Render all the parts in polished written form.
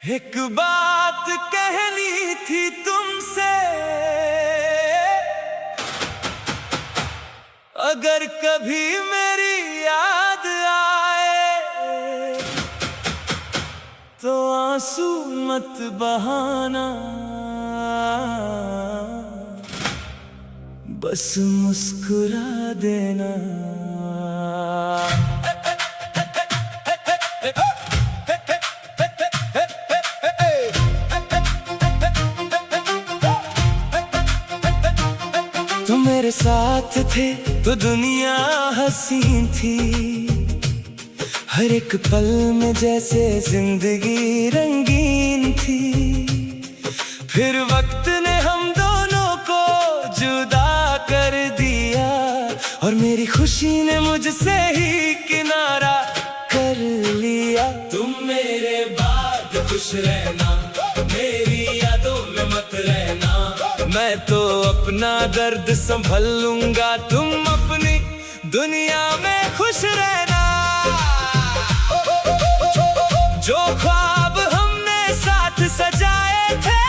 एक बात कहनी थी तुमसे, अगर कभी मेरी याद आए तो आंसू मत बहाना, बस मुस्कुरा देना। तुम मेरे साथ थे तो दुनिया हसीन थी, हर एक पल में जैसे जिंदगी रंगीन थी। फिर वक्त ने हम दोनों को जुदा कर दिया और मेरी खुशी ने मुझसे ही किनारा कर लिया। तुम मेरे बाद खुश रहना, मेरी यादों में मत रहना। मैं तो अपना दर्द संभल लूंगा, तुम अपनी दुनिया में खुश रहना। जो ख्वाब हमने साथ सजाए थे,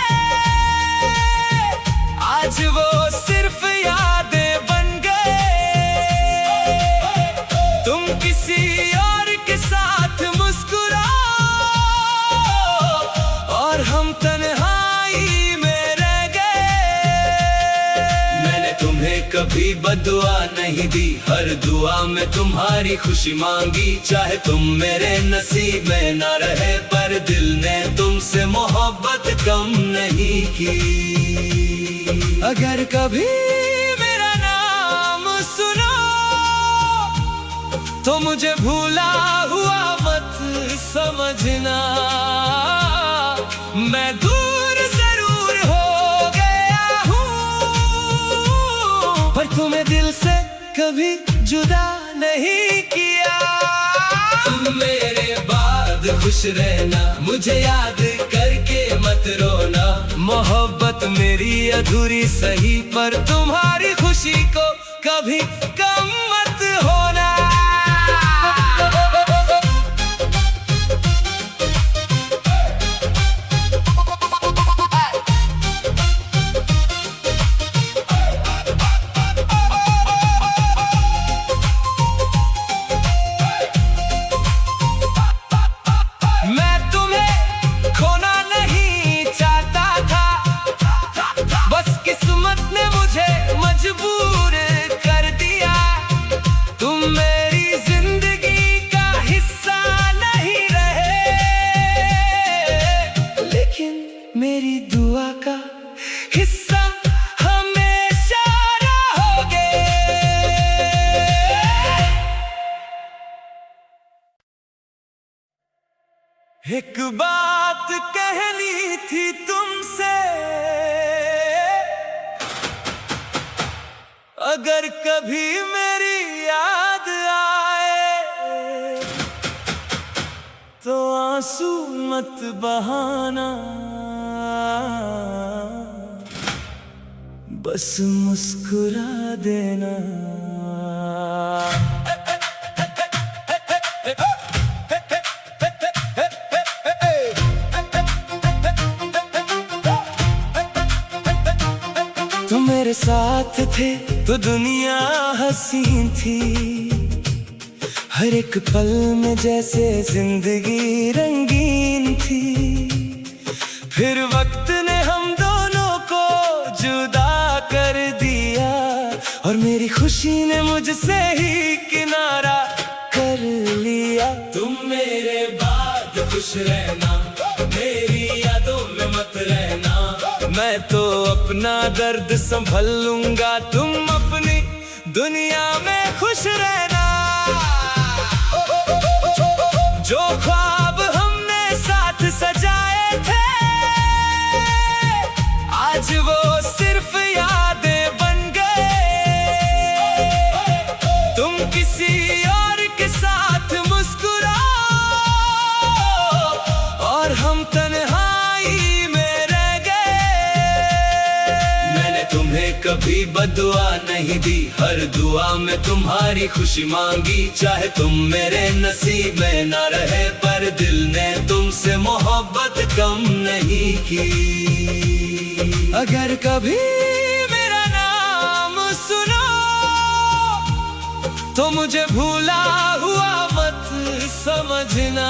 आज वो सिर्फ यादें बन गए। तुम किसी और के साथ मुस्कुराओ और हम तन्हाई में रह गए। मैंने तुम्हें कभी बददुआ नहीं दी, हर दुआ में तुम्हारी खुशी मांगी। चाहे तुम मेरे नसीब में ना रहे, पर दिल ने तुमसे मोहब्बत कम नहीं की। अगर कभी मेरा नाम सुनो तो मुझे भूला हुआ मत समझना। मैं दूर जरूर हो गया हूँ, पर तुम्हें दिल से कभी जुदा नहीं किया। तुम मेरे बाद खुश रहना, मुझे याद करके मत रोना। मोहब्बत मेरी अधूरी सही, पर तुम्हारी खुशी को कभी कम मत होना। मजबूर कर दिया, तुम मेरी जिंदगी का हिस्सा नहीं रहे, लेकिन मेरी दुआ का हिस्सा हमेशा रहोगे। एक बात कहनी थी तुमसे, अगर कभी मेरी याद आए तो आंसू मत बहाना, बस मुस्कुरा देना। तुम मेरे साथ थे तो दुनिया हसीन थी, हर एक पल में जैसे जिंदगी रंगीन थी। फिर वक्त ने हम दोनों को जुदा कर दिया और मेरी खुशी ने मुझसे ही किनारा कर लिया। तुम मेरे बाद खुश रहना, मेरी यादों में मत रहना। मैं तो अपना दर्द संभल लूंगा, तुम अपनी दुनिया में खुश रहना। जो ख्वाब हमने साथ सजाए थे, आज वो सिर्फ यादें बन गए। तुम किसी और के साथ मुस्कुराओ और हम तन्हाई में रह गए। मैंने तुम्हें कभी बददुआ नहीं दी, हर दुआ में तुम्हारी खुशी मांगी। चाहे तुम मेरे नसीब में ना रहे, पर दिल ने तुमसे मोहब्बत का नहीं की। अगर कभी मेरा नाम सुनो तो मुझे भूला हुआ मत समझना।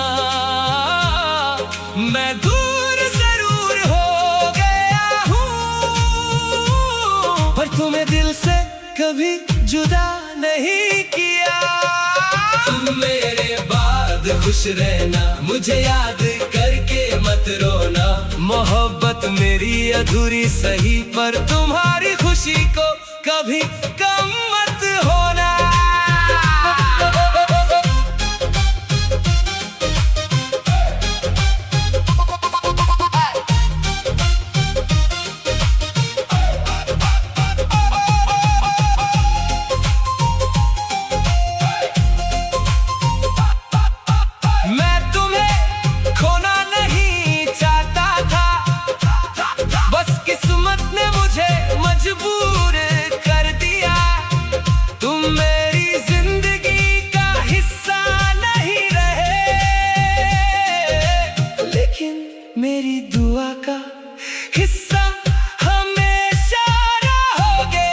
मैं दूर जरूर हो गया हूँ, पर तुम्हें दिल से कभी जुदा नहीं किया। तुम मेरे बाद खुश रहना, मुझे याद करके मत रोना। मोहब्बत मेरी अधूरी सही, पर तुम्हारी खुशी को कभी कम मत होना। मजबूर कर दिया, तुम मेरी जिंदगी का हिस्सा नहीं रहे, लेकिन मेरी दुआ का हिस्सा हमेशा रहोगे।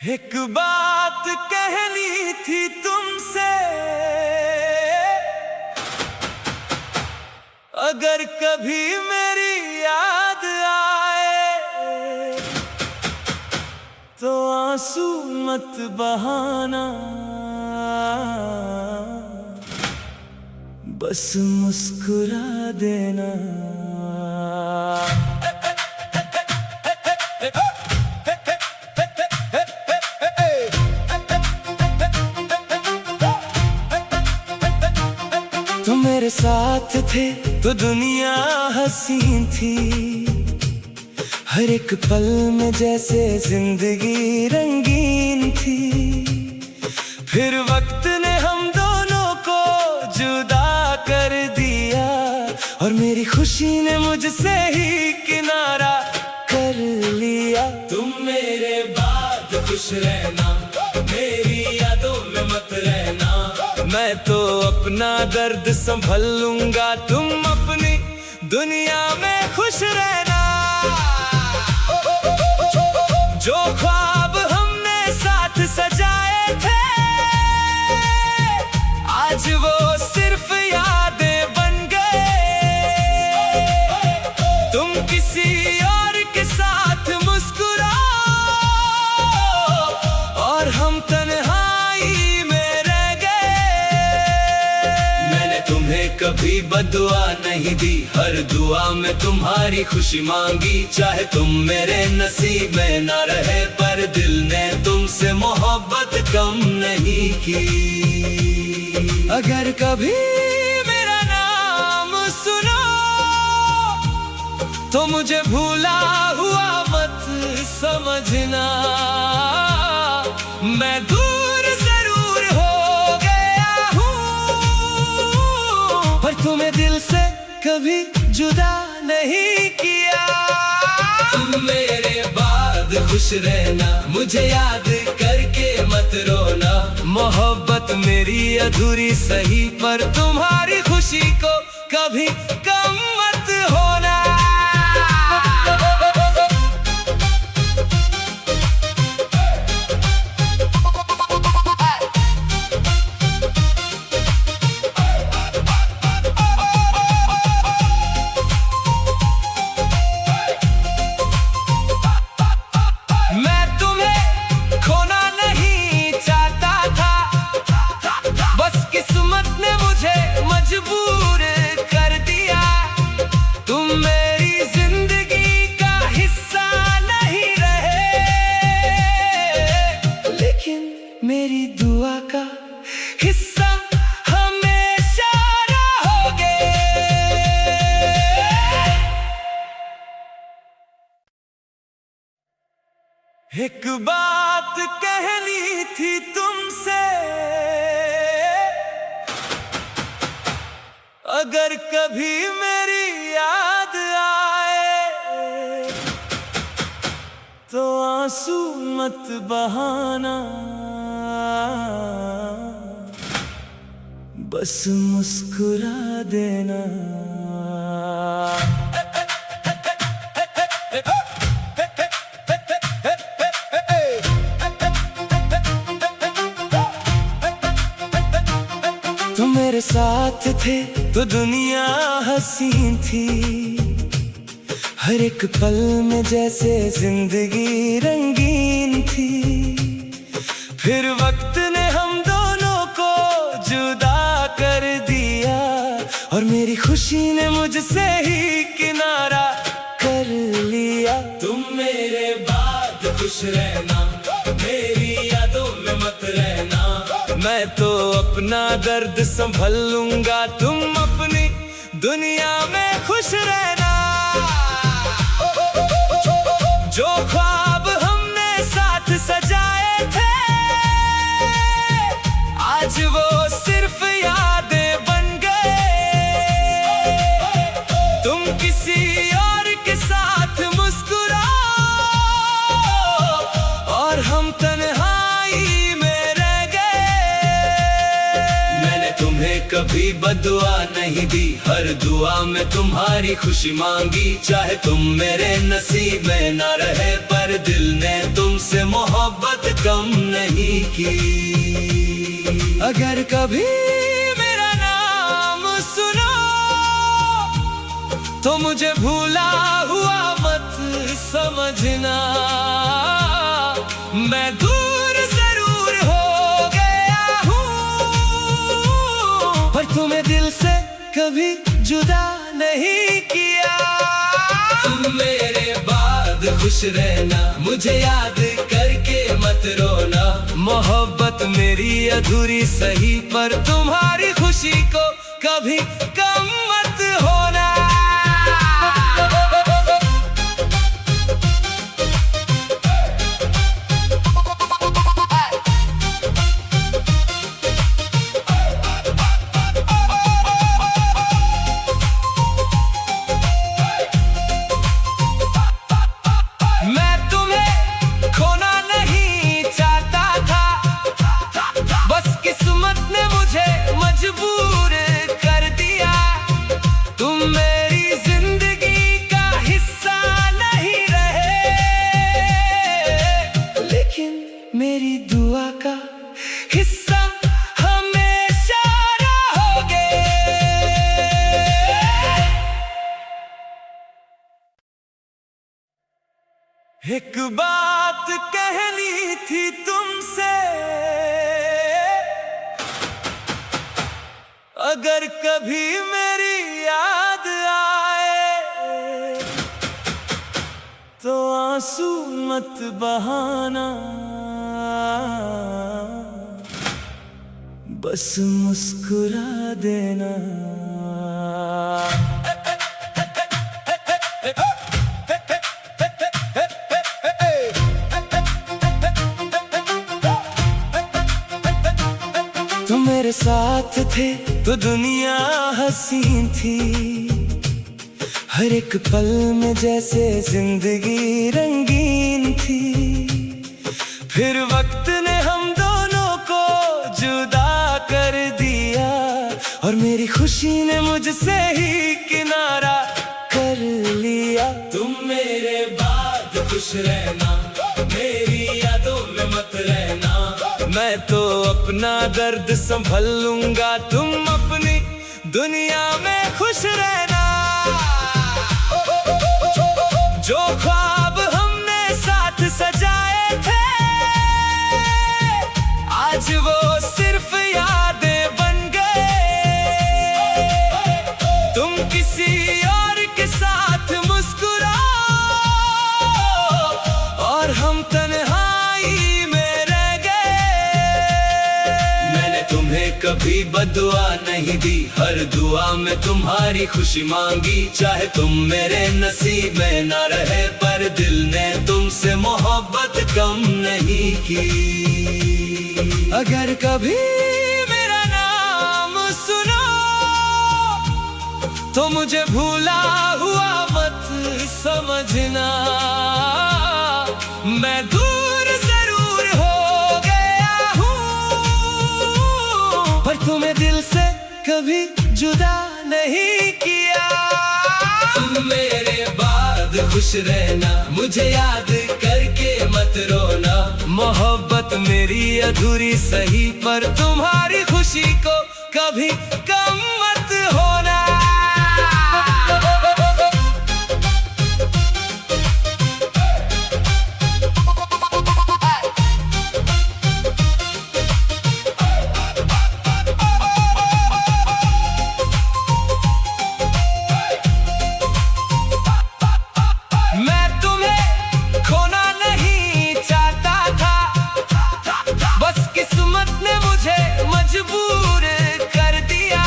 एक बात कहनी थी तुमसे, अगर कभी मेरी याद आए तो आंसू मत बहाना, बस मुस्कुरा देना। तुम मेरे साथ थे तो दुनिया हसीन थी, हर एक पल में जैसे जिंदगी रंगीन थी। फिर वक्त ने हम दोनों को जुदा कर दिया, और मेरी खुशी ने मुझसे ही किनारा कर लिया। तुम मेरे बाद खुश रहना, मेरी यादों में मत रहना। मैं तो अपना दर्द संभल लूंगा, तुम अपनी दुनिया में खुश रहना। जो ख्वाब हमने साथ सजाए थे, आज वो सिर्फ यादें बन गए। तुम किसी और के साथ मुस्कुराओ, और हम तन्हाई में रह गए। मैंने तुम्हें कभी बदुआ नहीं दी, हर दुआ में तुम्हारी खुशी मांगी। चाहे तुम मेरे नसीब में न रहे, पर दिल ने तुमसे मोहब्बत कम नहीं की। अगर कभी मेरा नाम सुनो तो मुझे भूला हुआ मत समझना। मैं दूर जरूर हो गया हूँ, पर तुम्हें दिल से कभी जुदा नहीं किया। तुम मेरे बाद खुश रहना, मुझे याद करके मत रोना। मोहब्बत मेरी अधूरी सही, पर तुम्हारी खुशी को कभी कम मत होना। मजबूर कर दिया, तुम मेरी जिंदगी का हिस्सा नहीं रहे, लेकिन मेरी दुआ का हिस्सा हमेशा रहोगे। एक बात कहनी थी तुमसे, अगर कभी मेरी याद आए तो आंसू मत बहाना, बस मुस्कुरा देना। तुम मेरे साथ थे तो दुनिया हसीन थी, हर एक पल में जैसे जिंदगी रंगीन थी। फिर वक्त ने हम दोनों को जुदा कर दिया, और मेरी खुशी ने मुझसे ही किनारा कर लिया। तुम मेरे बाद खुश रहना, मेरी यादों में मत रहना। मैं तो अपना दर्द संभल लूंगा, तुम अपनी दुनिया में खुश रहना। जो ख्वाब हमने साथ सजाए थे, आज वो सिर्फ यादें बन गए। तुम किसी और के साथ मुस्कुराओ, और हम तन्हाई में रह गए। मैंने तुम्हें कभी बदुआ नहीं दी, हर दुआ में तुम्हारी खुशी मांगी। चाहे तुम मेरे नसीब में ना रहे, पर दिल ने तुमसे मोहब्बत कम नहीं की। अगर कभी मेरा नाम सुनो, तो मुझे भूला हुआ मत समझना। मैं दूर जरूर हो गया हूँ, पर तुम्हें दिल से कभी जुदा नहीं किया। तुम मेरे बाद खुश रहना, मुझे याद करके मत रोना। मोहब्बत मेरी अधूरी सही, पर तुम्हारी खुशी को कभी कम मत होना। मजबूर कर दिया, तुम मेरी जिंदगी का हिस्सा नहीं रहे, लेकिन मेरी दुआ का हिस्सा हमेशा रहोगे। एक बात कहनी थी तुमसे, अगर कभी मेरी याद आए, तो आंसू मत बहाना। बस मुस्कुरा देना। तुम मेरे साथ थे तो दुनिया हसीन थी, हर एक पल में जैसे जिंदगी रंगीन थी। फिर वक्त ने हम दोनों को जुदा कर दिया, और मेरी खुशी ने मुझसे ही किनारा कर लिया। तुम मेरे बाद खुश रहना, मेरी यादों में मत रहना। मैं तो अपना दर्द संभल लूंगा, तुम अपनी दुनिया में खुश रहना। जो ख्वाब हमने साथ सजाए थे, आज वो सिर्फ यादें बन गए। तुम किसी और के साथ मुस्कुराओ, और हम तन्हाई में रह गए। मैंने तुम्हें कभी बदुआ नहीं दी, हर दुआ में तुम्हारी खुशी मांगी। चाहे तुम मेरे नसीब में ना रहे, पर दिल ने तुमसे मोहब्बत कम नहीं की। अगर कभी मेरा नाम सुनो, तो मुझे भूला हुआ मत समझना। मैं दूर जरूर हो गया हूँ, पर तुम्हें दिल से खुश रहना, मुझे याद करके मत रोना। मोहब्बत मेरी अधूरी सही, पर तुम्हारी खुशी को कभी कम मत होना। किस्मत ने मुझे मजबूर कर दिया,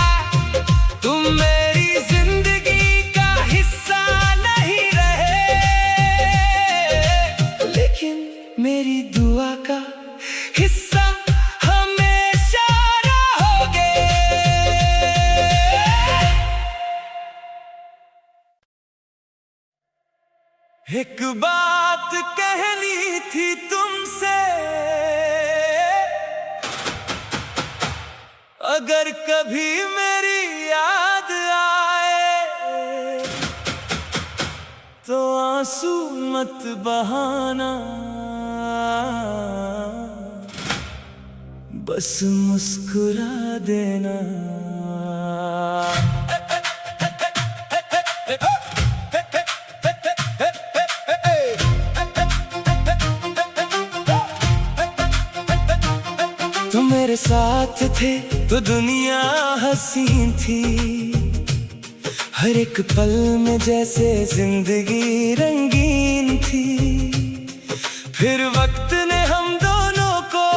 तुम मेरी जिंदगी का हिस्सा नहीं रहे, लेकिन मेरी दुआ का हिस्सा हमेशा रहोगे। एक बात कहनी थी तुमसे, अगर कभी मेरी याद आए तो आंसू मत बहाना, बस मुस्कुरा देना। तुम मेरे साथ थे तो दुनिया हसीन थी, हर एक पल में जैसे जिंदगी रंगीन थी। फिर वक्त ने हम दोनों को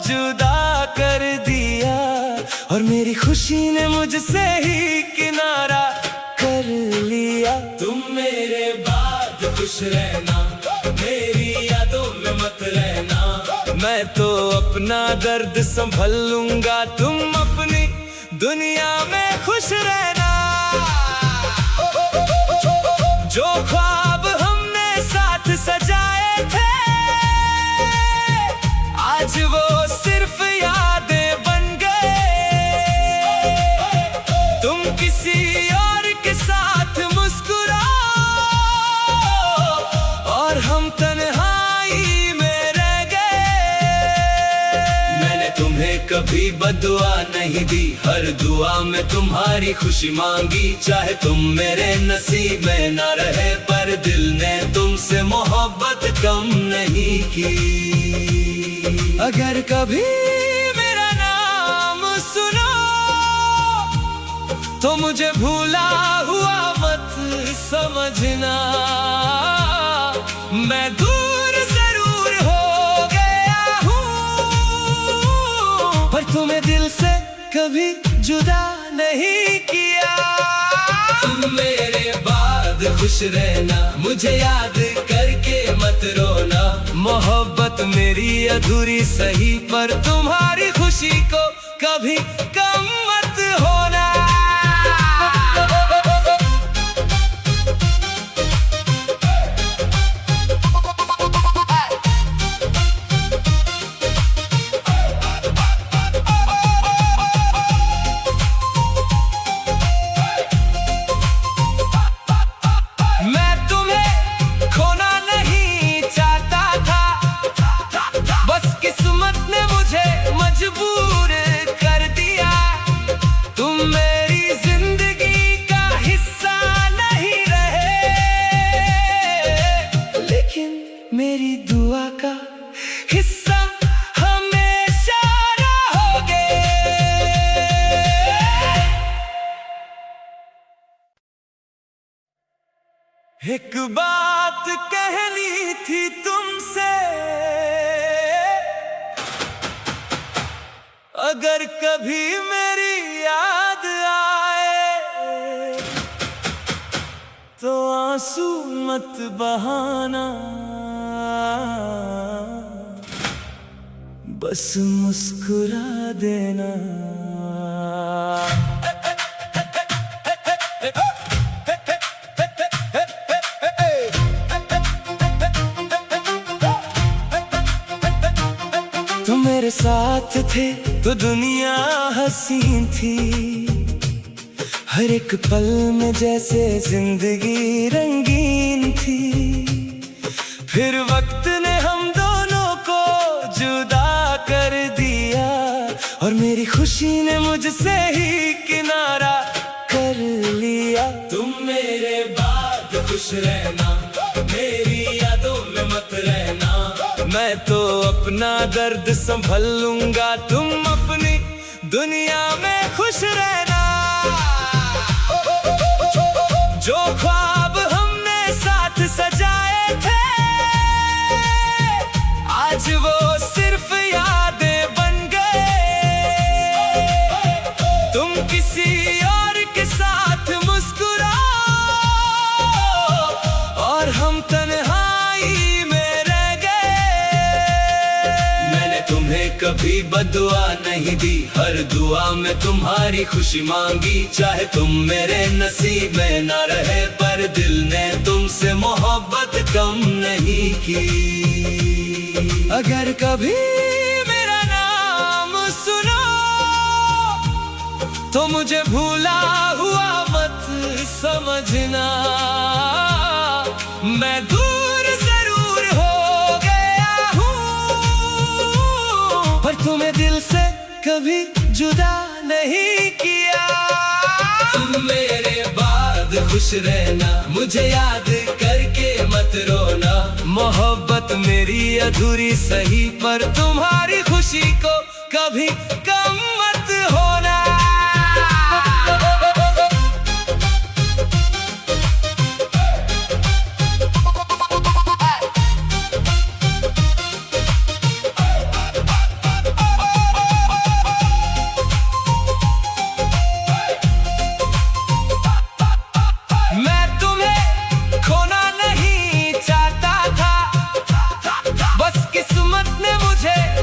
जुदा कर दिया, और मेरी खुशी ने मुझसे ही किनारा कर लिया। तुम मेरे बाद खुश रहना, मेरी यादों में मत रहना। मैं तो अपना दर्द संभल लूंगा, तुम अपनी दुनिया में खुश रहना। जो ख्वाब हमने साथ सजाए थे, आज वो सिर्फ यादें बन गए। तुम किसी और के साथ मुस्कुराओ, और हम तन्हाई में रह गए। मैंने तुम्हें कभी बददुआ नहीं दी, हर दुआ में तुम्हारी खुशी मांगी। चाहे तुम मेरे नसीब में न रहे, पर दिल ने तुमसे मोहब्बत कम नहीं की। अगर कभी मेरा नाम सुनो तो मुझे भूला हुआ मत समझना। मैं दूर जरूर हो गया हूँ, पर तुम्हें दिल से कभी जुदा नहीं किया। तुम मेरे बाद खुश रहना, मुझे याद करके मत रोना। मोहब्बत मेरी अधूरी सही, पर तुम्हारी खुशी को कभी कम मत होना। किस्मत ने मुझे मजबूर कर दिया, तुम मेरी जिंदगी का हिस्सा नहीं रहे, लेकिन मेरी दुआ का हिस्सा हमेशा रहोगे। एक बात कहनी थी तुमसे, अगर कभी मेरी याद आए तो आंसू मत बहाना, बस मुस्कुरा देना। तुम मेरे साथ थे तो दुनिया हसीन थी, हर एक पल में जैसे जिंदगी रंगीन थी। फिर वक्त ने हम दोनों को जुदा कर दिया, और मेरी खुशी ने मुझसे ही किनारा कर लिया। तुम मेरे बाद खुश रहना, मेरी यादों में मत रहना। मैं तो अपना दर्द संभल लूंगा, तुम अपनी दुनिया में खुश रहना। जो ख्वाब हमने साथ सजाए थे, आज वो सिर्फ यादें बन गए। तुम किसी और के साथ मुस्कुराओ, और हम तन्हाई में रह गए। मैंने तुम्हें कभी बददुआ नहीं दी, हर दुआ में तुम्हारी खुशी मांगी। चाहे तुम मेरे नसीब में न रहे, पर दिल ने तुमसे मोहब्बत कम नहीं की। अगर कभी मेरा नाम सुनो, तो मुझे भूला हुआ मत समझना। मैं दूर जरूर हो गया हूँ, पर तुम्हें दिल से कभी जुदा नहीं किया। तुम मेरे बाद खुश रहना, मुझे याद करके मत रोना। मोहब्बत मेरी अधूरी सही, पर तुम्हारी खुशी को कभी कम मत होना।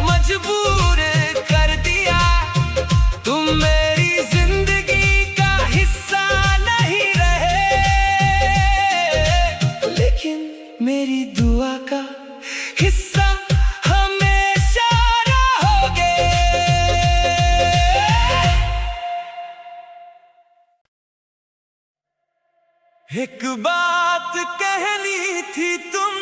मजबूर कर दिया, तुम मेरी जिंदगी का हिस्सा नहीं रहे, लेकिन मेरी दुआ का हिस्सा हमेशा रहोगे। एक बात कहनी थी तुम